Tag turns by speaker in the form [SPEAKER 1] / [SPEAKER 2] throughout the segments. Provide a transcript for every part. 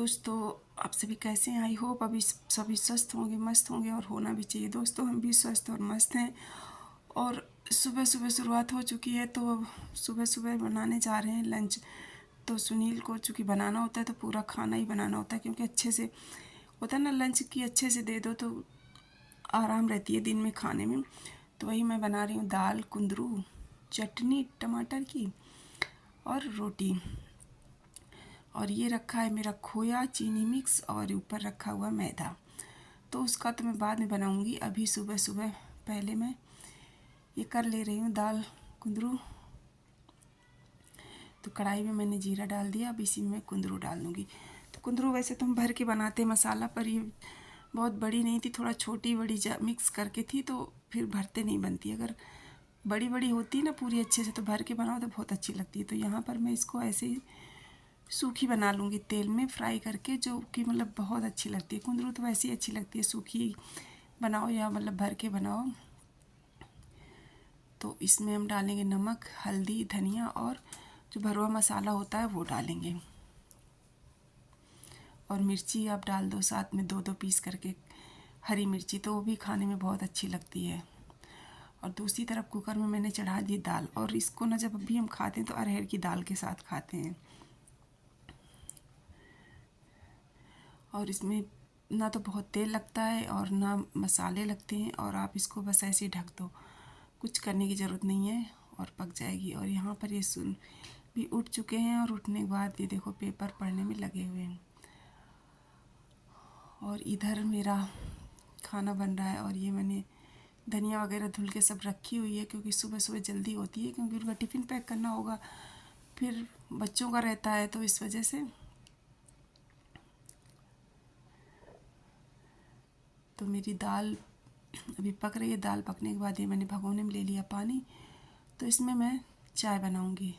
[SPEAKER 1] दोस्तों, आप सभी कैसे हैं? आई होप अभी सभी स्वस्थ होंगे, मस्त होंगे और होना भी चाहिए। दोस्तों, हम भी स्वस्थ और मस्त हैं और सुबह सुबह शुरुआत हो चुकी है। तो अब सुबह सुबह बनाने जा रहे हैं लंच। तो सुनील को चूँकि बनाना होता है तो पूरा खाना ही बनाना होता है, क्योंकि अच्छे से होता है ना, लंच की अच्छे से दे दो तो आराम रहती है दिन में खाने में। तो वही मैं बना रही हूँ, दाल कुंदरू, चटनी टमाटर की और रोटी। और ये रखा है मेरा खोया चीनी मिक्स और ऊपर रखा हुआ मैदा। तो उसका तो मैं बाद में बनाऊंगी। अभी सुबह सुबह पहले मैं ये कर ले रही हूँ दाल कुंदरू। तो कढ़ाई में मैंने जीरा डाल दिया, अब इसी में कुंदरू डाल दूँगी। तो कुंदरू वैसे तो हम भर के बनाते हैं मसाला, पर ये बहुत बड़ी नहीं थी, थोड़ा छोटी बड़ी मिक्स करके थी, तो फिर भरते नहीं बनती। अगर बड़ी बड़ी होती ना पूरी अच्छे से, तो भर के बनाओ तो बहुत अच्छी लगती है। तो यहाँ पर मैं इसको ऐसे ही सूखी बना लूँगी तेल में फ्राई करके, जो कि मतलब बहुत अच्छी लगती है। कुंदरू तो वैसे ही अच्छी लगती है, सूखी बनाओ या मतलब भर के बनाओ। तो इसमें हम डालेंगे नमक, हल्दी, धनिया और जो भरवा मसाला होता है वो डालेंगे। और मिर्ची आप डाल दो साथ में, दो दो पीस करके हरी मिर्ची, तो वो भी खाने में बहुत अच्छी लगती है। और दूसरी तरफ कुकर में मैंने चढ़ा दी दाल, और इसको ना जब भी हम खाते हैं तो अरहर की दाल के साथ खाते हैं। और इसमें ना तो बहुत तेल लगता है और ना मसाले लगते हैं, और आप इसको बस ऐसे ही ढक दो, कुछ करने की ज़रूरत नहीं है और पक जाएगी। और यहाँ पर ये सुन भी उठ चुके हैं, और उठने के बाद ये देखो पेपर पढ़ने में लगे हुए हैं। और इधर मेरा खाना बन रहा है, और ये मैंने धनिया वगैरह धुल के सब रखी हुई है, क्योंकि सुबह सुबह जल्दी होती है, क्योंकि उनका टिफ़िन पैक करना होगा, फिर बच्चों का रहता है, तो इस वजह से। तो मेरी दाल अभी पक रही है। दाल पकने के बाद ये मैंने भगोने में ले लिया पानी, तो इसमें मैं चाय बनाऊंगी।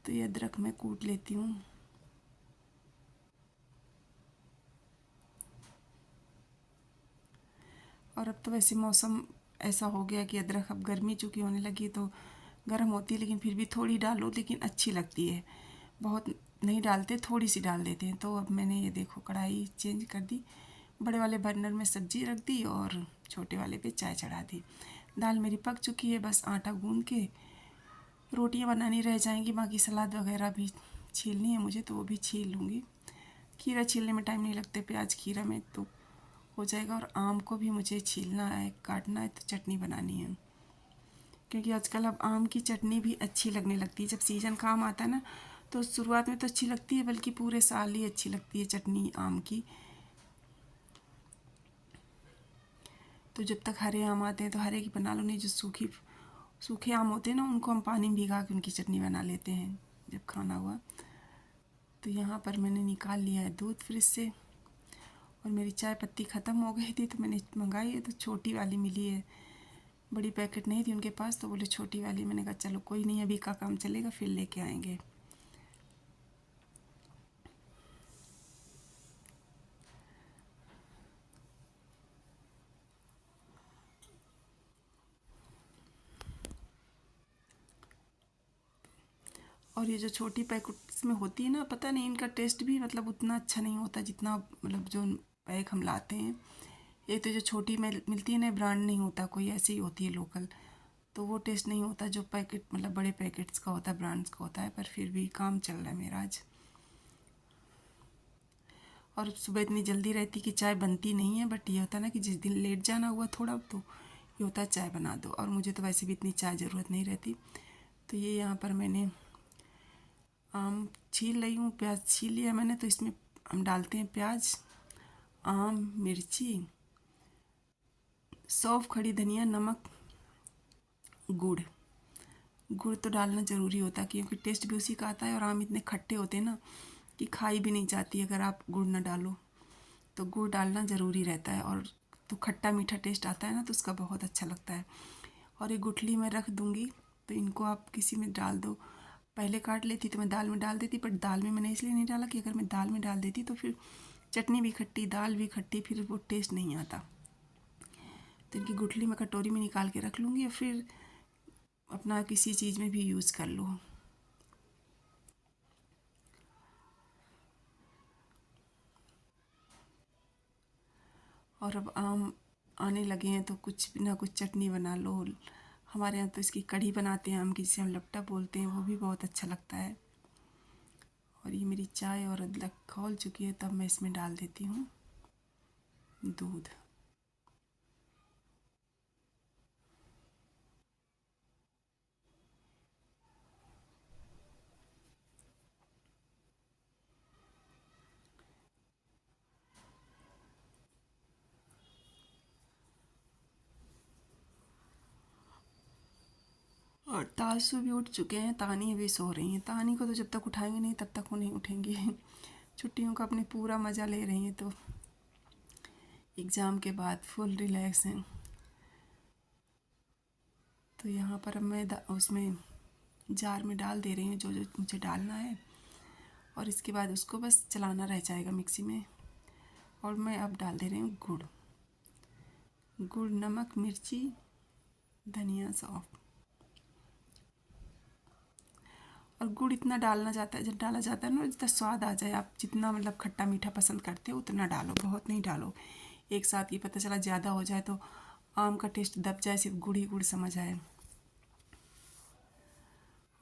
[SPEAKER 1] तो ये अदरक मैं कूट लेती हूँ। और अब तो वैसे मौसम ऐसा हो गया कि अदरक अब गर्मी चूँकि होने लगी तो गर्म होती है, लेकिन फिर भी थोड़ी डालो, लेकिन अच्छी लगती है। बहुत नहीं डालते, थोड़ी सी डाल देते हैं। तो अब मैंने ये देखो कढ़ाई चेंज कर दी, बड़े वाले बर्नर में सब्जी रख दी और छोटे वाले पे चाय चढ़ा दी। दाल मेरी पक चुकी है, बस आटा गूंद के रोटियां बनानी रह जाएंगी। बाकी सलाद वगैरह भी छीलनी है मुझे, तो वो भी छील लूँगी। खीरा छीलने में टाइम नहीं लगता, प्याज खीरा में तो हो जाएगा। और आम को भी मुझे छीलना है, काटना है, तो चटनी बनानी है। क्योंकि आजकल अब आम की चटनी भी अच्छी लगने लगती है। जब सीज़न का आम आता है ना, तो शुरुआत में तो अच्छी लगती है, बल्कि पूरे साल ही अच्छी लगती है चटनी आम की। तो जब तक हरे आम आते हैं तो हरे की बना लो, नहीं जो सूखे आम होते हैं ना, उनको हम पानी में भिगा के उनकी चटनी बना लेते हैं जब खाना हुआ। तो यहाँ पर मैंने निकाल लिया है दूध फ्रिज से, और मेरी चाय पत्ती ख़त्म हो गई थी, तो मैंने मंगाई है। तो छोटी वाली मिली है, बड़ी पैकेट नहीं थी उनके पास, तो बोले छोटी वाली। मैंने कहा चलो कोई नहीं, अभी का काम चलेगा, फिर लेके आएंगे। और ये जो छोटी पैकेट्स में होती है ना, पता नहीं इनका टेस्ट भी मतलब उतना अच्छा नहीं होता जितना मतलब जो पैक हम लाते हैं। एक तो जो छोटी मिलती है ना, ब्रांड नहीं होता कोई, ऐसी ही होती है लोकल, तो वो टेस्ट नहीं होता जो पैकेट मतलब बड़े पैकेट्स का होता है, ब्रांड्स का होता है। पर फिर भी काम चल रहा है मेरा आज। और सुबह इतनी जल्दी रहती कि चाय बनती नहीं है, बट ये होता है ना कि जिस दिन लेट जाना हुआ थोड़ा, तो ये होता है चाय बना दो। और मुझे तो वैसे भी इतनी चाय ज़रूरत नहीं रहती। तो ये यहाँ पर मैंने आम छील रही हूँ, प्याज छील लिया मैंने। तो इसमें हम डालते हैं प्याज, आम, मिर्ची, सौंफ, खड़ी धनिया, नमक, गुड़। गुड़ तो डालना ज़रूरी होता है, क्योंकि टेस्ट भी उसी का आता है। और आम इतने खट्टे होते हैं ना कि खाई भी नहीं जाती अगर आप गुड़ ना डालो। तो गुड़ डालना ज़रूरी रहता है, और तो खट्टा मीठा टेस्ट आता है ना, तो उसका बहुत अच्छा लगता है। और ये गुठली में रख दूँगी, तो इनको आप किसी में डाल दो। पहले काट लेती तो मैं दाल में डाल देती, पर दाल में मैंने इसलिए नहीं डाला कि अगर मैं दाल में डाल देती तो फिर चटनी भी खट्टी, दाल भी खट्टी, फिर वो टेस्ट नहीं आता। तो इनकी गुठली में कटोरी में निकाल के रख लूँगी, और फिर अपना किसी चीज़ में भी यूज़ कर लो। और अब आम आने लगे हैं तो कुछ ना कुछ चटनी बना लो। हमारे यहाँ तो इसकी कढ़ी बनाते हैं आम की, जिसे हम लपटा बोलते हैं, वो भी बहुत अच्छा लगता है। और ये मेरी चाय और अदरक खौल चुकी है, तब मैं इसमें डाल देती हूँ दूध। और तासु भी उठ चुके हैं, तानी अभी सो रही हैं। तानी को तो जब तक उठाएंगे नहीं तब तक वो नहीं उठेंगी। छुट्टियों का अपने पूरा मज़ा ले रही हैं, तो एग्ज़ाम के बाद फुल रिलैक्स हैं। तो यहाँ पर अब मैं उसमें जार में डाल दे रही हूँ जो जो मुझे डालना है, और इसके बाद उसको बस चलाना रह जाएगा मिक्सी में। और मैं अब डाल दे रही हूँ गुड़। गुड़, नमक, मिर्ची, धनिया, सौंफ। और गुड़ इतना डालना जाता है, जब डाला जाता है ना, जितना स्वाद आ जाए। आप जितना मतलब खट्टा मीठा पसंद करते हो उतना डालो, बहुत नहीं डालो। एक साथ ये पता चला ज़्यादा हो जाए तो आम का टेस्ट दब जाए, सिर्फ गुड़ ही गुड़ समझ आए।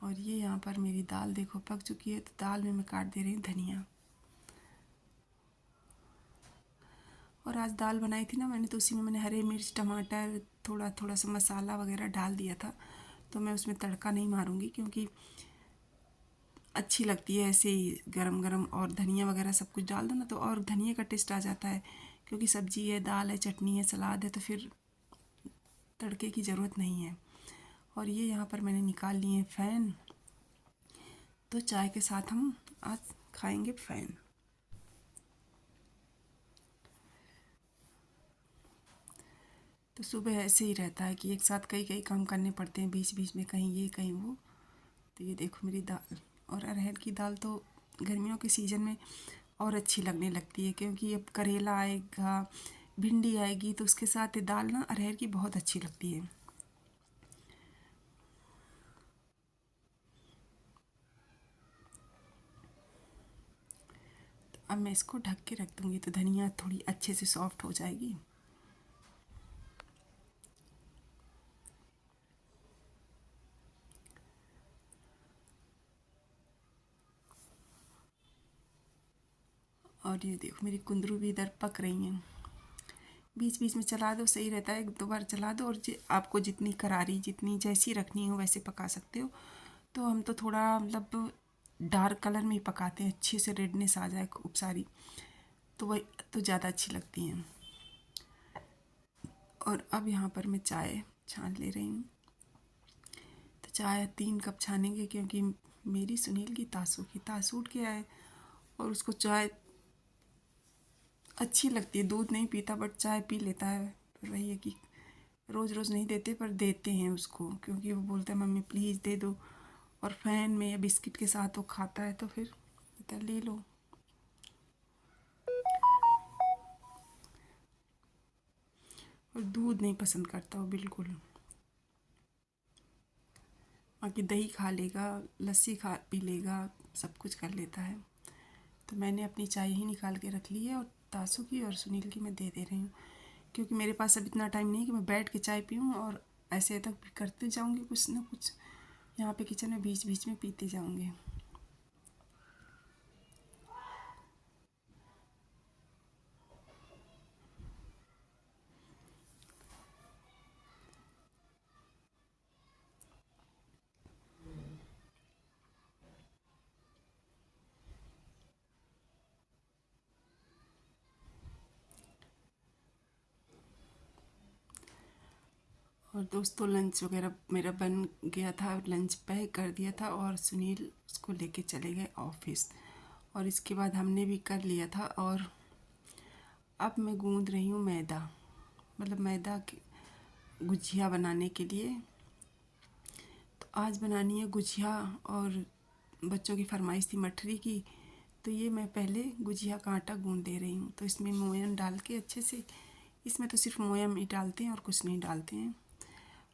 [SPEAKER 1] और ये यहाँ पर मेरी दाल देखो पक चुकी है, तो दाल में मैं काट दे रही हूँ धनिया। और आज दाल बनाई थी ना मैंने, तो उसी में मैंने हरे मिर्च, टमाटर, थोड़ा थोड़ा सा मसाला वगैरह डाल दिया था। तो मैं उसमें तड़का नहीं मारूंगी, क्योंकि अच्छी लगती है ऐसे ही गरम गरम। और धनिया वगैरह सब कुछ डाल दो ना, तो और धनिया का टेस्ट आ जाता है। क्योंकि सब्जी है, दाल है, चटनी है, सलाद है, तो फिर तड़के की ज़रूरत नहीं है। और ये यहाँ पर मैंने निकाल लिए हैं फ़ैन। तो चाय के साथ हम आज खाएंगे फ़ैन। तो सुबह ऐसे ही रहता है कि एक साथ कई कई काम करने पड़ते हैं, बीच बीच में कहीं ये कहीं वो। तो ये देखो मेरी दाल। और अरहर की दाल तो गर्मियों के सीज़न में और अच्छी लगने लगती है, क्योंकि अब करेला आएगा, भिंडी आएगी, तो उसके साथ ये दाल ना अरहर की बहुत अच्छी लगती है। तो अब मैं इसको ढक के रख दूँगी, तो धनिया थोड़ी अच्छे से सॉफ्ट हो जाएगी। और ये देखो मेरी कुंदरू भी इधर पक रही हैं। बीच बीच में चला दो, सही रहता है, एक दो बार चला दो। और आपको जितनी करारी, जितनी जैसी रखनी हो वैसे पका सकते हो। तो हम तो थोड़ा मतलब डार्क कलर में ही पकाते हैं, अच्छे से रेडनेस आ जाए खूब सारी, तो वही तो ज़्यादा अच्छी लगती हैं। और अब यहाँ पर मैं चाय छान ले रही हूँ। तो चाय 3 कप छानेंगे, क्योंकि मेरी सुनील की तासू की तासू उठ के आए, और उसको चाय अच्छी लगती है। दूध नहीं पीता बट चाय पी लेता है। पर वही है कि रोज़ रोज़ नहीं देते, पर देते हैं उसको, क्योंकि वो बोलता है मम्मी प्लीज़ दे दो। और फ़ैन में या बिस्किट के साथ वो खाता है, तो फिर कहता है ले लो। और दूध नहीं पसंद करता वो बिल्कुल। बाकी दही खा लेगा, लस्सी खा पी लेगा, सब कुछ कर लेता है। तो मैंने अपनी चाय ही निकाल के रख ली है, और तासू की और सुनील की मैं दे दे रही हूँ। क्योंकि मेरे पास अब इतना टाइम नहीं है कि मैं बैठ के चाय पीऊँ, और ऐसे तक करते जाऊँगी कुछ ना कुछ यहाँ पे किचन में, बीच बीच में पीते जाऊँगी। और दोस्तों लंच वगैरह मेरा बन गया था, लंच पैक कर दिया था, और सुनील उसको लेके चले गए ऑफिस। और इसके बाद हमने भी कर लिया था। और अब मैं गूंद रही हूँ मैदा, मतलब मैदा की गुजिया बनाने के लिए। तो आज बनानी है गुजिया, और बच्चों की फरमाइश थी मठरी की। तो ये मैं पहले गुजिया का आटा गूंद दे रही हूँ। तो इसमें मोयन डाल के अच्छे से, इसमें तो सिर्फ मोयन ही डालते हैं और कुछ नहीं डालते हैं।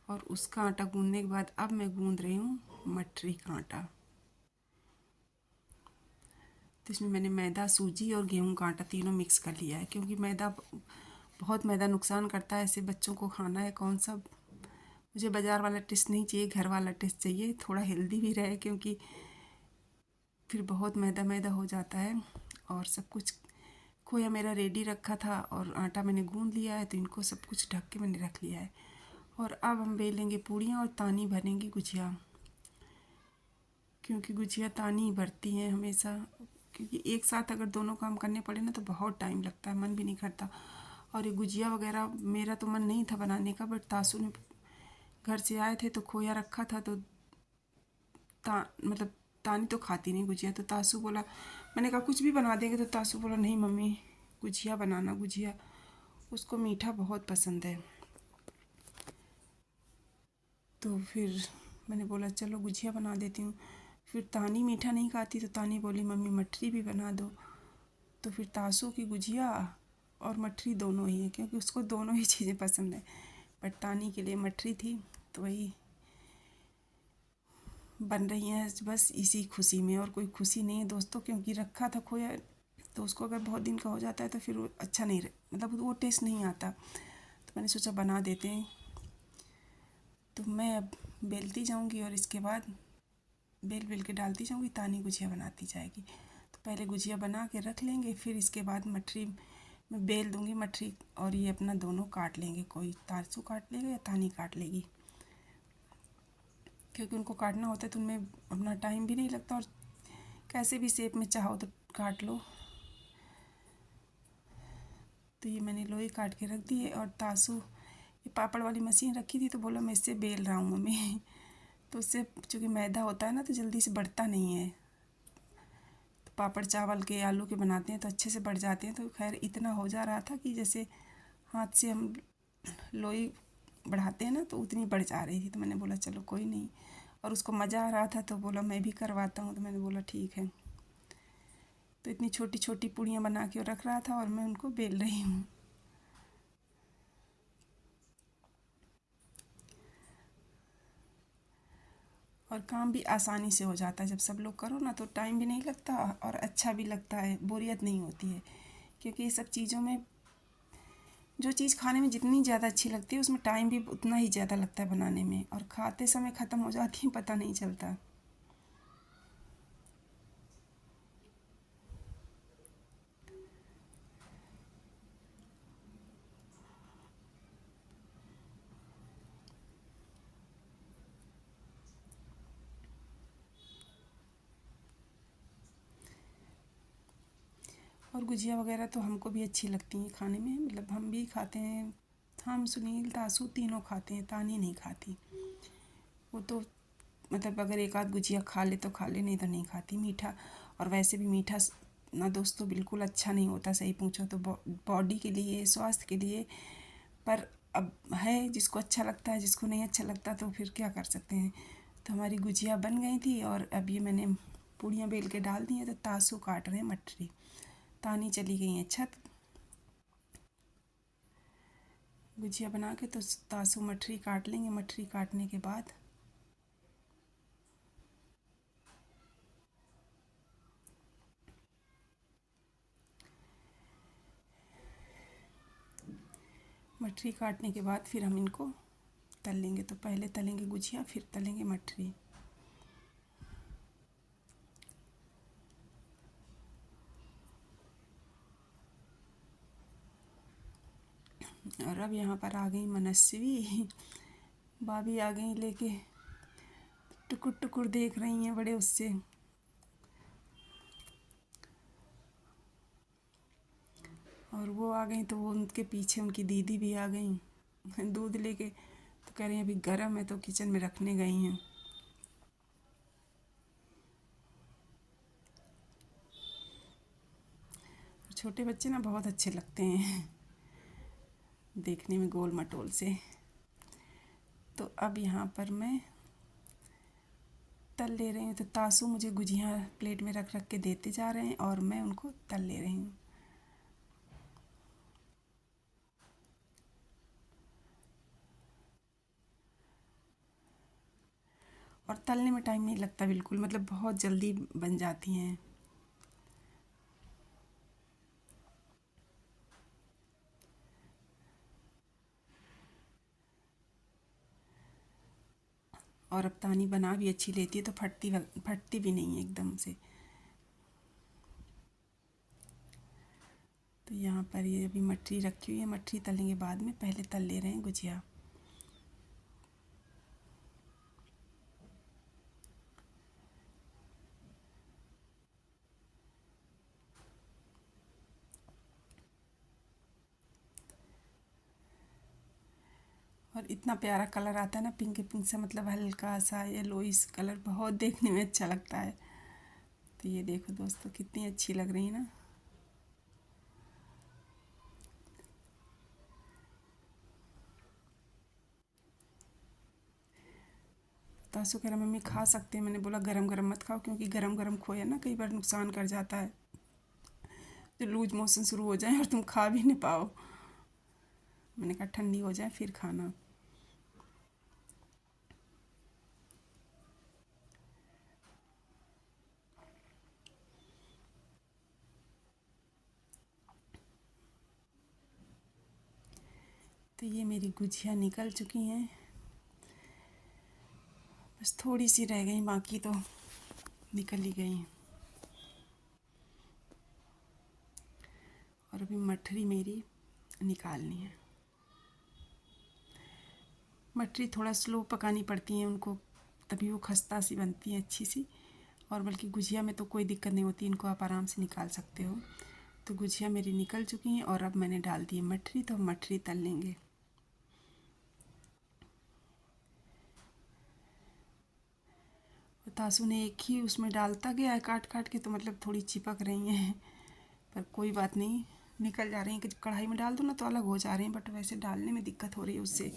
[SPEAKER 1] और उसका आटा गूंदने के बाद अब मैं गूंद रही हूँ मठरी का आटा। तो इसमें मैंने मैदा, सूजी और गेहूं का आटा तीनों मिक्स कर लिया है, क्योंकि मैदा बहुत मैदा नुकसान करता है, ऐसे बच्चों को खाना है कौन सा। मुझे बाज़ार वाला टेस्ट नहीं चाहिए, घर वाला टेस्ट चाहिए, थोड़ा हेल्दी भी रहे, क्योंकि फिर बहुत मैदा मैदा हो जाता है। और सब कुछ खोया मेरा रेडी रखा था और आटा मैंने गूंद लिया है, तो इनको सब कुछ ढक के मैंने रख लिया है। और अब हम बेलेंगे पूड़ियाँ और तानी भरेंगी गुजिया, क्योंकि गुजिया तानी ही भरती हैं हमेशा। क्योंकि एक साथ अगर दोनों काम करने पड़े ना तो बहुत टाइम लगता है, मन भी नहीं करता। और ये गुजिया वगैरह मेरा तो मन नहीं था बनाने का, बट तासू ने घर से आए थे तो खोया रखा था, तो मतलब तानी तो खाती नहीं गुजिया, तो तासू बोला, मैंने कहा कुछ भी बना देंगे, तो तासू बोला नहीं मम्मी गुजिया बनाना, गुजिया उसको मीठा बहुत पसंद है। तो फिर मैंने बोला चलो गुजिया बना देती हूँ। फिर तानी मीठा नहीं खाती, तो तानी बोली मम्मी मठरी भी बना दो। तो फिर तासू की गुजिया और मठरी दोनों ही है, क्योंकि उसको दोनों ही चीज़ें पसंद है, बट तानी के लिए मठरी थी, तो वही बन रही हैं बस इसी खुशी में। और कोई खुशी नहीं है दोस्तों, क्योंकि रखा था खोया, तो उसको अगर बहुत दिन का हो जाता है तो फिर वो अच्छा नहीं मतलब वो टेस्ट नहीं आता, तो मैंने सोचा बना देते हैं। तो मैं अब बेलती जाऊंगी और इसके बाद बेल बेल के डालती जाऊंगी, तानी गुजिया बनाती जाएगी। तो पहले गुजिया बना के रख लेंगे, फिर इसके बाद मठरी में बेल दूंगी मठरी, और ये अपना दोनों काट लेंगे, कोई तासू काट लेगा या तानी काट लेगी, क्योंकि उनको काटना होता है तो उनमें अपना टाइम भी नहीं लगता, और कैसे भी शेप में चाहो तो काट लो। तो ये मैंने लोई काट के रख दी है। और तासू ये पापड़ वाली मशीन रखी थी, तो बोला मैं इससे बेल रहा हूँ मम्मी तो उससे चूँकि मैदा होता है ना, तो जल्दी से बढ़ता नहीं है। तो पापड़ चावल के आलू के बनाते हैं तो अच्छे से बढ़ जाते हैं, तो खैर इतना हो जा रहा था कि जैसे हाथ से हम लोई बढ़ाते हैं ना, तो उतनी बढ़ जा रही थी। तो मैंने बोला चलो कोई नहीं, और उसको मज़ा आ रहा था, तो बोला मैं भी करवाता हूँ, तो मैंने बोला ठीक है। तो इतनी छोटी छोटी पूड़ियाँ बना के रख रहा था और मैं उनको बेल रही हूँ। और काम भी आसानी से हो जाता है, जब सब लोग करो ना तो टाइम भी नहीं लगता और अच्छा भी लगता है, बोरियत नहीं होती है। क्योंकि ये सब चीज़ों में जो चीज़ खाने में जितनी ज़्यादा अच्छी लगती है, उसमें टाइम भी उतना ही ज़्यादा लगता है बनाने में, और खाते समय ख़त्म हो जाती है, पता नहीं चलता। और गुजिया वगैरह तो हमको भी अच्छी लगती हैं खाने में, मतलब हम भी खाते हैं। हम सुनील तासू तीनों खाते हैं, तानी नहीं खाती। वो तो मतलब अगर एक आध गुजिया खा ले तो खा ले, नहीं तो नहीं खाती मीठा। और वैसे भी मीठा ना दोस्तों बिल्कुल अच्छा नहीं होता, सही पूछो तो बॉडी के लिए, स्वास्थ्य के लिए। पर अब है जिसको अच्छा लगता है, जिसको नहीं अच्छा लगता, तो फिर क्या कर सकते हैं। तो हमारी गुजिया बन गई थी, और अब ये मैंने पूड़ियाँ बेल के डाल दी हैं, तो तासू काट रहे हैं मटरी, तानी चली गई हैं छत। गुजिया बना के तो तासू मठरी काट लेंगे, मठरी काटने के बाद मठरी काटने के बाद फिर हम इनको तल लेंगे। तो पहले तलेंगे गुजिया, फिर तलेंगे मठरी। और अब यहाँ पर आ गई मनस्वी, भाभी आ गई लेके, टुकुर टुकुर देख रही हैं बड़े उससे। और वो आ गई तो वो उनके पीछे उनकी दीदी भी आ गई दूध लेके, तो कह रही हैं अभी गर्म है, तो किचन में रखने गई हैं। छोटे बच्चे ना बहुत अच्छे लगते हैं देखने में, गोल मटोल से। तो अब यहाँ पर मैं तल ले रही हूँ, तो तासू मुझे गुजिया प्लेट में रख रख के देते जा रहे हैं, और मैं उनको तल ले रही हूँ। और तलने में टाइम नहीं लगता बिल्कुल, मतलब बहुत जल्दी बन जाती हैं। और अब तानी बना भी अच्छी लेती है, तो फटती भी नहीं है एकदम से। तो यहाँ पर ये अभी मटरी रखी हुई है, मटरी तलेंगे बाद में, पहले तल ले रहे हैं गुजिया। और इतना प्यारा कलर आता है ना, पिंक पिंक सा, मतलब हल्का सा येलोइश कलर, बहुत देखने में अच्छा लगता है। तो ये देखो दोस्तों कितनी अच्छी लग रही है ना। तासु कह रहा मम्मी खा सकते हैं, मैंने बोला गरम गरम मत खाओ, क्योंकि गरम गरम खोया ना कई बार नुकसान कर जाता है, तो लूज मोशन शुरू हो जाए और तुम खा भी नहीं पाओ। मैंने कहा ठंडी हो जाए फिर खाना। तो ये मेरी गुजिया निकल चुकी हैं, बस थोड़ी सी रह गई, बाकी तो निकल ही गई हैं। और अभी मठरी मेरी निकालनी है। मटरी थोड़ा स्लो पकानी पड़ती है उनको, तभी वो खस्ता सी बनती है अच्छी सी। और बल्कि गुजिया में तो कोई दिक्कत नहीं होती, इनको आप आराम से निकाल सकते हो। तो गुजिया मेरी निकल चुकी हैं और अब मैंने डाल दी है मटरी, तो मटरी तल लेंगे। तासू ने एक ही उसमें डालता गया है काट काट के, तो मतलब थोड़ी चिपक रही हैं, पर कोई बात नहीं, निकल जा रही हैं। कि कढ़ाई में डाल दो ना तो अलग हो जा रही हैं, बट वैसे डालने में दिक्कत हो रही है उससे,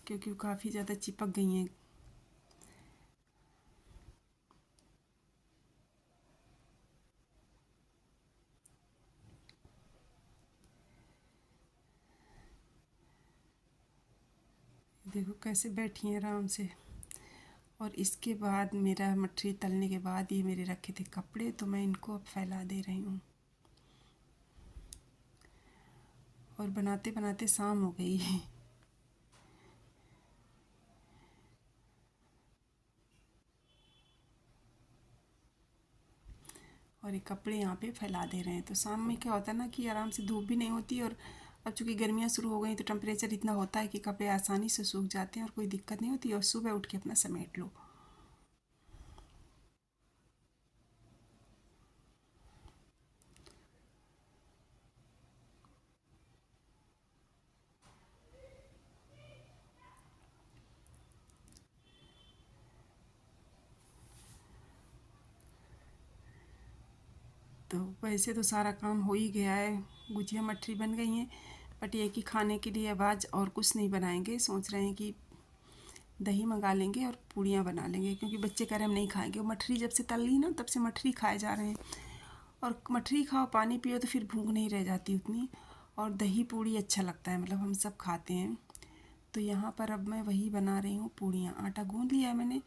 [SPEAKER 1] क्योंकि वो काफ़ी ज़्यादा चिपक गई हैं। देखो कैसे बैठी हैं आराम से। और इसके बाद मेरा मटरी तलने के बाद ये मेरे रखे थे कपड़े, तो मैं इनको अब फैला दे रही हूँ। और बनाते बनाते शाम हो गई है। और ये कपड़े यहाँ पे फैला दे रहे हैं। तो शाम में क्या होता है ना कि आराम से धूप भी नहीं होती, और अब चूँकि गर्मियाँ शुरू हो गई तो टेम्परेचर इतना होता है कि कपड़े आसानी से सूख जाते हैं और कोई दिक्कत नहीं होती, और सुबह उठ के अपना समेट लो। तो वैसे तो सारा काम हो ही गया है, गुजिया मटरी बन गई हैं, बट ये कि खाने के लिए अब आज और कुछ नहीं बनाएंगे। सोच रहे हैं कि दही मंगा लेंगे और पूड़ियाँ बना लेंगे, क्योंकि बच्चे कह रहे हैं हम नहीं खाएंगे। वो मठरी जब से तल ली ना तब से मठरी खाए जा रहे हैं, और मठरी खाओ पानी पियो तो फिर भूख नहीं रह जाती उतनी। और दही पूड़ी अच्छा लगता है, मतलब हम सब खाते हैं। तो यहाँ पर अब मैं वही बना रही हूँ पूड़ियाँ। आटा गूँध लिया है मैंने,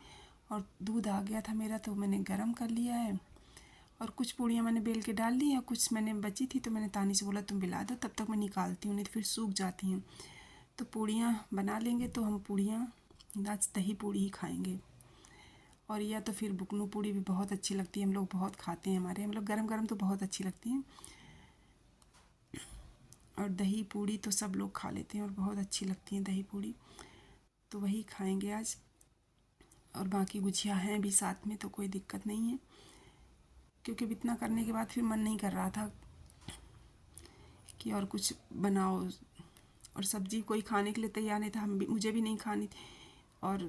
[SPEAKER 1] और दूध आ गया था मेरा तो मैंने गरम कर लिया है। और कुछ पूड़ियाँ मैंने बेल के डाल दी, और कुछ मैंने बची थी तो मैंने तानी से बोला तुम बिला दो, तब तक मैं निकालती हूँ, नहीं तो फिर सूख जाती हैं। तो पूड़ियाँ बना लेंगे, तो हम पूड़ियाँ आज दही पूड़ी ही खाएंगे। और या तो फिर बुकनू पूड़ी भी बहुत अच्छी लगती है, हम लोग बहुत खाते हैं, हमारे मतलब गरम गरम तो बहुत अच्छी लगती हैं। और दही पूड़ी तो सब लोग खा लेते हैं और बहुत अच्छी लगती हैं दही पूड़ी, तो वही खाएंगे आज। और बाकी गुजिया हैं भी साथ में, तो कोई दिक्कत नहीं है, क्योंकि अब इतना करने के बाद फिर मन नहीं कर रहा था कि और कुछ बनाओ। और सब्ज़ी कोई खाने के लिए तैयार नहीं था, मुझे भी नहीं खानी थी। और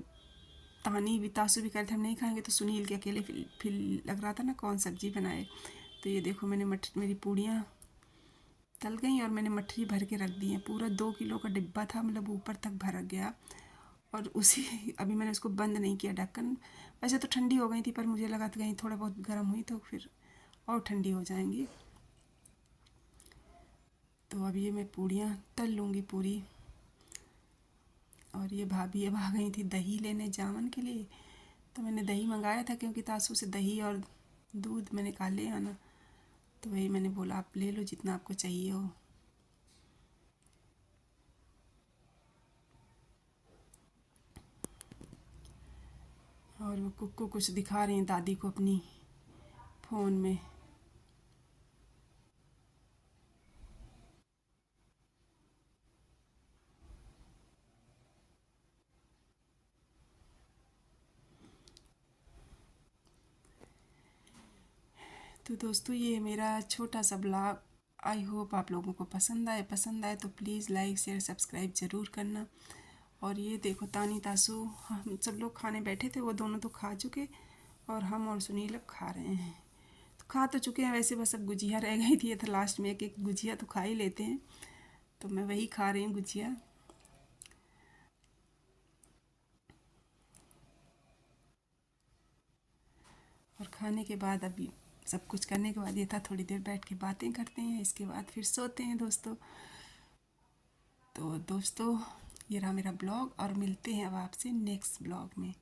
[SPEAKER 1] तानी भी तासु भी कह रहे थे हम नहीं खाएंगे, तो सुनील के अकेले फिर लग रहा था ना कौन सब्ज़ी बनाए। तो ये देखो मैंने मेरी पूड़ियाँ तल गई, और मैंने मठरी भर के रख दी है। पूरा 2 किलो का डिब्बा था, मतलब ऊपर तक भर गया। और उसी अभी मैंने उसको बंद नहीं किया ढक्कन। वैसे तो ठंडी हो गई थी, पर मुझे लगा था कहीं थोड़ा बहुत गर्म हुई तो फिर और ठंडी हो जाएंगी। तो अब ये मैं पूड़ियाँ तल लूँगी पूरी। और ये भाभी अब आ गई थी दही लेने जामन के लिए, तो मैंने दही मंगाया था, क्योंकि तासू से दही और दूध मैंने कहा ले आना, तो वही मैंने बोला आप ले लो जितना आपको चाहिए हो। और वो कुक को कुछ दिखा रही हैं दादी को अपनी फ़ोन में। तो दोस्तों ये मेरा छोटा सा ब्लॉग, आई होप आप लोगों को पसंद आए तो प्लीज़ लाइक शेयर सब्सक्राइब ज़रूर करना। और ये देखो तानी तासु, हम सब लोग खाने बैठे थे, वो दोनों तो खा चुके और हम और सुनील अब खा रहे हैं। तो खा तो चुके हैं वैसे, बस अब गुजिया रह गई थी, तो लास्ट में एक एक गुजिया तो खा ही लेते हैं, तो मैं वही खा रही हूँ गुजिया। और खाने के बाद अभी सब कुछ करने के बाद ये था थोड़ी देर बैठ के बातें करते हैं, इसके बाद फिर सोते हैं दोस्तों। तो दोस्तों ये रहा मेरा ब्लॉग और मिलते हैं अब आपसे नेक्स्ट ब्लॉग में।